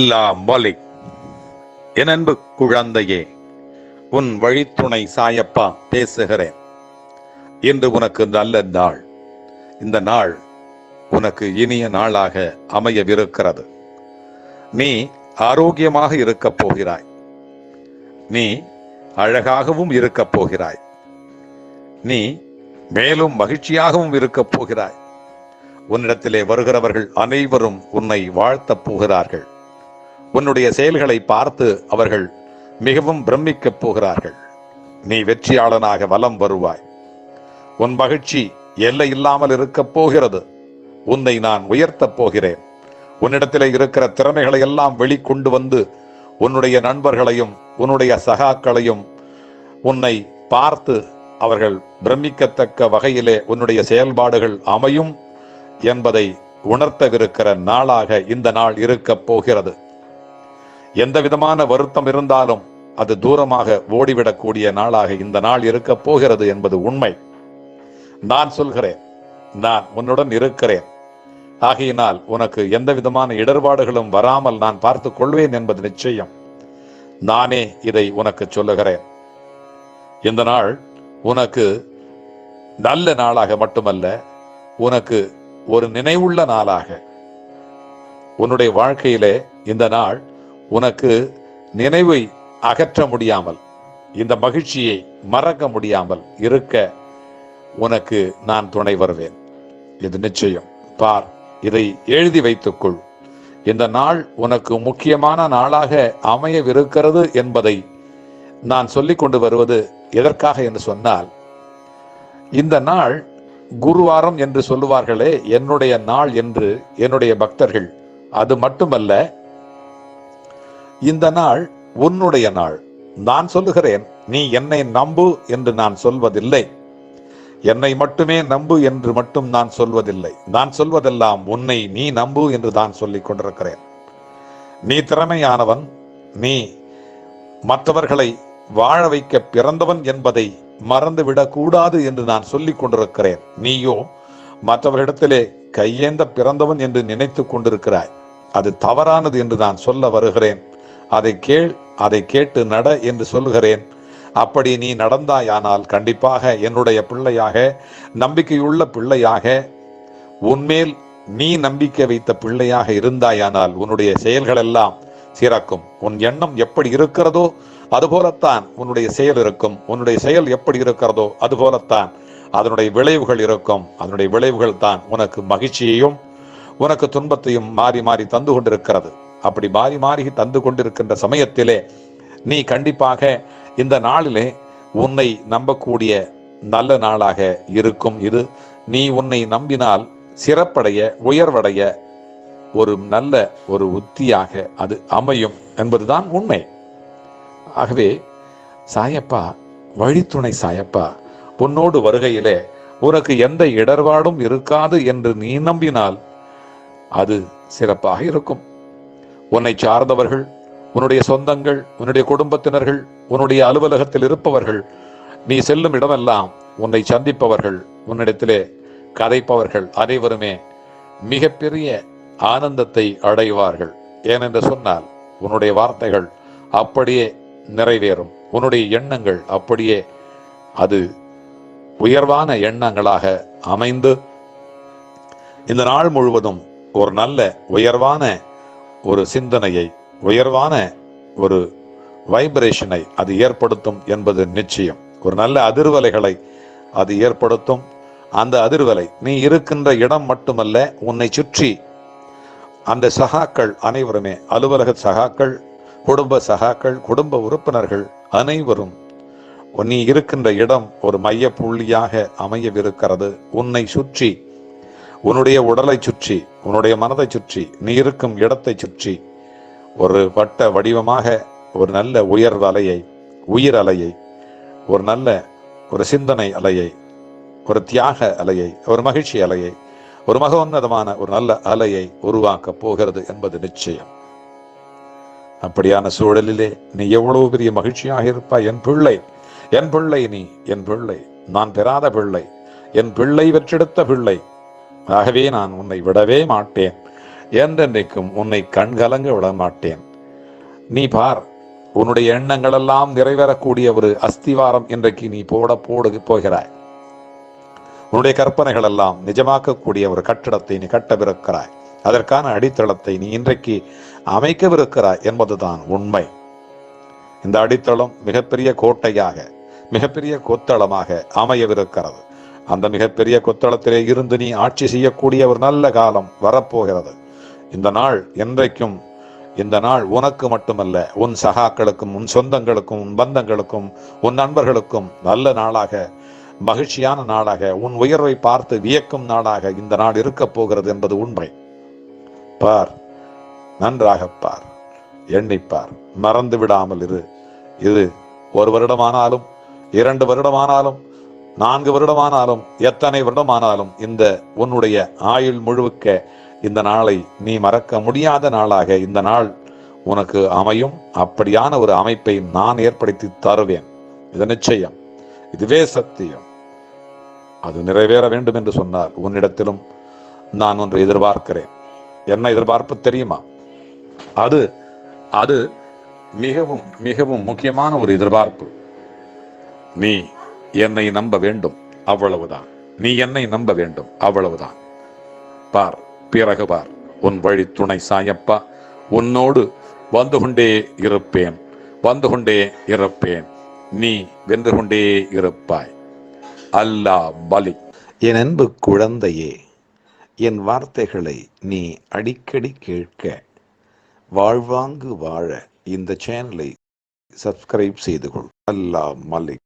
அஸ்ஸலாம் வலைக்கும். என் அன்பு குழந்தையே, உன் வழித்துணை சாயப்பா பேசுகிறேன். இன்று உனக்கு நல்ல நாள். இந்த நாள் உனக்கு இனிய நாளாக அமையவிருக்கிறது. நீ ஆரோக்கியமாக இருக்கப் போகிறாய். நீ அழகாகவும் இருக்கப் போகிறாய். நீ மேலும் மகிழ்ச்சியாகவும் இருக்கப் போகிறாய். உன்னிடத்திலே வருகிறவர்கள் அனைவரும் உன்னை வாழ்த்தப் போகிறார்கள். உன்னுடைய செயல்களை பார்த்து அவர்கள் மிகவும் பிரமிக்கப் போகிறார்கள். நீ வெற்றியாளனாக வலம் வருவாய். உன் மகிழ்ச்சி எல்லை இல்லாமல் இருக்கப் போகிறது. உன்னை நான் உயர்த்தப் போகிறேன். உன்னிடத்திலே இருக்கிற திறமைகளை எல்லாம் வெளிக்கொண்டு வந்து உன்னுடைய நண்பர்களையும் உன்னுடைய சகாக்களையும் உன்னை பார்த்து அவர்கள் பிரமிக்கத்தக்க வகையிலே உன்னுடைய செயல்பாடுகள் அமையும் என்பதை உணர்த்தவிருக்கிற நாளாக இந்த நாள் இருக்கப் போகிறது. எந்த விதமான வருத்தம் இருந்தாலும் அது தூரமாக ஓடிவிடக்கூடிய நாளாக இந்த நாள் இருக்கப் போகிறது என்பது உண்மை. நான் சொல்கிறேன், நான் உன்னுடன் இருக்கிறேன். ஆகையினால் உனக்கு எந்த விதமான இடர்பாடுகளும் வராமல் நான் பார்த்துக் கொள்வேன் என்பது நிச்சயம். நானே இதை உனக்கு சொல்லுகிறேன். இந்த நாள் உனக்கு நல்ல நாளாக மட்டுமல்ல, உனக்கு ஒரு நினைவுள்ள நாளாக, உன்னுடைய வாழ்க்கையிலே இந்த நாள் உனக்கு நினைவை அகற்ற முடியாமல், இந்த மகிழ்ச்சியை மறக்க முடியாமல் இருக்க உனக்கு நான் துணை வருவேன். இது நிச்சயம். பார், இதை எழுதி வைத்துக்கொள். இந்த நாள் உனக்கு முக்கியமான நாளாக அமையவிருக்கிறது என்பதை நான் சொல்லிக் கொண்டு வருவது எதற்காக என்று சொன்னால், இந்த நாள் குருவாரம் என்று சொல்லுவார்களே, என்னுடைய நாள் என்று என்னுடைய பக்தர்கள், அது மட்டுமல்ல, இந்த நாள் உன்னுடைய நாள். நான் சொல்லுகிறேன், நீ என்னை நம்பு என்று நான் சொல்வதில்லை. என்னை மட்டுமே நம்பு என்று மட்டும் நான் சொல்வதில்லை. நான் சொல்வதெல்லாம் உன்னை நீ நம்பு என்று தான் சொல்லிக் கொண்டிருக்கிறேன். நீ திறமையானவன். நீ மற்றவர்களை வாழ வைக்க பிறந்தவன் என்பதை மறந்துவிடக் கூடாது என்று நான் சொல்லிக் கொண்டிருக்கிறேன். நீயோ மற்றவர்களிடத்திலே கையேந்த பிறந்தவன் என்று நினைத்து கொண்டிருக்கிறாய். அது தவறானது என்று நான் சொல்ல வருகிறேன். அதை கேள், அதை கேட்டு நட என்று சொல்கிறேன். அப்படி நீ நடந்தாயானால் கண்டிப்பாக என்னுடைய பிள்ளையாக, நம்பிக்கையுள்ள பிள்ளையாக, உன்மேல் நீ நம்பிக்கை வைத்த பிள்ளையாக இருந்தாயானால் உன்னுடைய செயல்கள் எல்லாம் சிறக்கும். உன் எண்ணம் எப்படி இருக்கிறதோ அதுபோலத்தான் உன்னுடைய செயல் இருக்கும். உன்னுடைய செயல் எப்படி இருக்கிறதோ அதுபோலத்தான் அதனுடைய விளைவுகள் இருக்கும். அதனுடைய விளைவுகள் தான் உனக்கு மகிழ்ச்சியையும் உனக்கு துன்பத்தையும் மாறி மாறி தந்து கொண்டிருக்கிறது. அப்படி மாறி மாறி தந்து கொண்டிருக்கின்ற சமயத்திலே நீ கண்டிப்பாக இந்த நாளிலே உன்னை நம்பக்கூடிய நல்ல நாளாக இருக்கும். இது நீ உன்னை நம்பினால் சிறப்படைய, உயர்வடைய ஒரு நல்ல ஒரு உத்தியாக அது அமையும் என்பதுதான் உண்மை. ஆகவே சாயப்பா, வழித்துணை சாயப்பா உன்னோடு வருகையிலே உனக்கு எந்த இடர்பாடும் இருக்காது என்று நீ நம்பினால் அது சிறப்பாக இருக்கும். உன்னை சார்ந்தவர்கள், உன்னுடைய சொந்தங்கள், உன்னுடைய குடும்பத்தினர்கள், உன்னுடைய அலுவலகத்தில் இருப்பவர்கள், நீ செல்லும் இடமெல்லாம் உன்னை சந்திப்பவர்கள், உன்னிடத்திலே கதைப்பவர்கள் அனைவருமே மிகப்பெரிய ஆனந்தத்தை அடைவார்கள். ஏனென்று சொன்னால் உன்னுடைய வார்த்தைகள் அப்படியே நிறைவேறும். உன்னுடைய எண்ணங்கள் அப்படியே அது உயர்வான எண்ணங்களாக அமைந்து இந்த நாள் முழுவதும் ஒரு நல்ல உயர்வான ஒரு சிந்தனையை, உயர்வான ஒரு வைப்ரேஷனை அது ஏற்படுத்தும் என்பது நிச்சயம். ஒரு நல்ல அதிர்வலைகளை அது ஏற்படுத்தும். அந்த அதிர்வலை நீ இருக்கின்ற இடம் மட்டுமல்ல, உன்னை சுற்றி அந்த சகாக்கள் அனைவருமே, அலுவலக சகாக்கள், குடும்ப சகாக்கள், குடும்ப உறுப்பினர்கள் அனைவரும் நீ இருக்கின்ற இடம் ஒரு மைய புள்ளியாக அமையவிருக்கிறது. உன்னை சுற்றி, உன்னுடைய உடலை சுற்றி, உன்னுடைய மனதை சுற்றி, நீ இருக்கும் இடத்தை சுற்றி ஒரு வட்ட வடிவமாக ஒரு நல்ல உயர்வு அலையை, உயிர் அலையை, ஒரு நல்ல ஒரு சிந்தனை அலையை, ஒரு தியாக அலையை, ஒரு மகிழ்ச்சி அலையை, ஒரு மகோன்னதமான ஒரு நல்ல அலையை உருவாக்கப் போகிறது என்பது நிச்சயம். அப்படியான சூழலிலே நீ எவ்வளவு பெரிய மகிழ்ச்சியாக இருப்பாய். என் பிள்ளை, என் பிள்ளை, நீ என் பிள்ளை, நான் பெறாத பிள்ளை, என் பிள்ளை வெற்றெடுத்த பிள்ளை. ஆகவே நான் உன்னை விடவே மாட்டேன். என்றென்றைக்கும் உன்னை கண்கலங்க விட மாட்டேன். நீ பார், உன்னுடைய எண்ணங்கள் எல்லாம் நிறைவேறக்கூடிய ஒரு அஸ்திவாரம் இன்றைக்கு நீ போகிறாய். உன்னுடைய கற்பனைகள் எல்லாம் நிஜமாக்கக்கூடிய ஒரு கட்டிடத்தை நீ கட்டவிருக்கிறாய். அதற்கான அடித்தளத்தை நீ இன்றைக்கு அமைக்கவிருக்கிறாய் என்பதுதான் உண்மை. இந்த அடித்தளம் மிகப்பெரிய கோட்டையாக, மிகப்பெரிய கொத்தளமாக அமையவிருக்கிறது. அந்த மிகப்பெரிய கொத்தளத்திலே இருந்து நீ ஆட்சி செய்யக்கூடிய ஒரு நல்ல காலம் வரப்போகிறது. இந்த நாள் என்றைக்கும், இந்த நாள் உனக்கு மட்டுமல்ல, உன் சகாக்களுக்கும், உன் சொந்தங்களுக்கும், உன் பந்தங்களுக்கும், உன் நண்பர்களுக்கும் நல்ல நாளாக, மகிழ்ச்சியான நாளாக, உன் உயர்வை பார்த்து வியக்கும் நாளாக இந்த நாள் இருக்க போகிறது என்பது உண்மை. பார், நன்றாக பார், எண்ணிப்பார், மறந்து விடாமல் இரு. இது 1 வருடமானாலும் 2 வருடமானாலும் 4 வருடமானாலும் எத்தனை வருடமானாலும் இந்த உன்னுடைய ஆயுள் முழுக்க இந்த நாளை நீ மறக்க முடியாத நாளாக இந்த நாள் உனக்கு அமையும். அப்படியான ஒரு அமைப்பை நான் ஏற்படுத்தி தருவேன். இது நிச்சயம், இதுவே சத்தியம். அது நிறைவேற வேண்டும் என்று சொன்னால் உன்னிடத்திலும் நான் ஒன்று எதிர்பார்க்கிறேன். என்ன எதிர்பார்ப்பு தெரியுமா? அது அது மிகவும் மிகவும் முக்கியமான ஒரு எதிர்பார்ப்பு. நீ என்னை நம்ப வேண்டும், அவ்வளவுதான். நீ என்னை நம்ப வேண்டும், அவ்வளவுதான். பார், பிறகு பார், உன் வழி துணை சாயப்பா உன்னோடு வந்து கொண்டே இருப்பேன், வந்து கொண்டே இருப்பேன். நீ வென்று கொண்டே இருப்பாய். அல்லாஹ் மலிக். என் அன்பு குழந்தையே, என் வார்த்தைகளை நீ அடிக்கடி கேட்க, வாழ்வாங்கு வாழ இந்த சேனலை சப்ஸ்கிரைப் செய்து கொள். அல்லாஹ் மலிக்.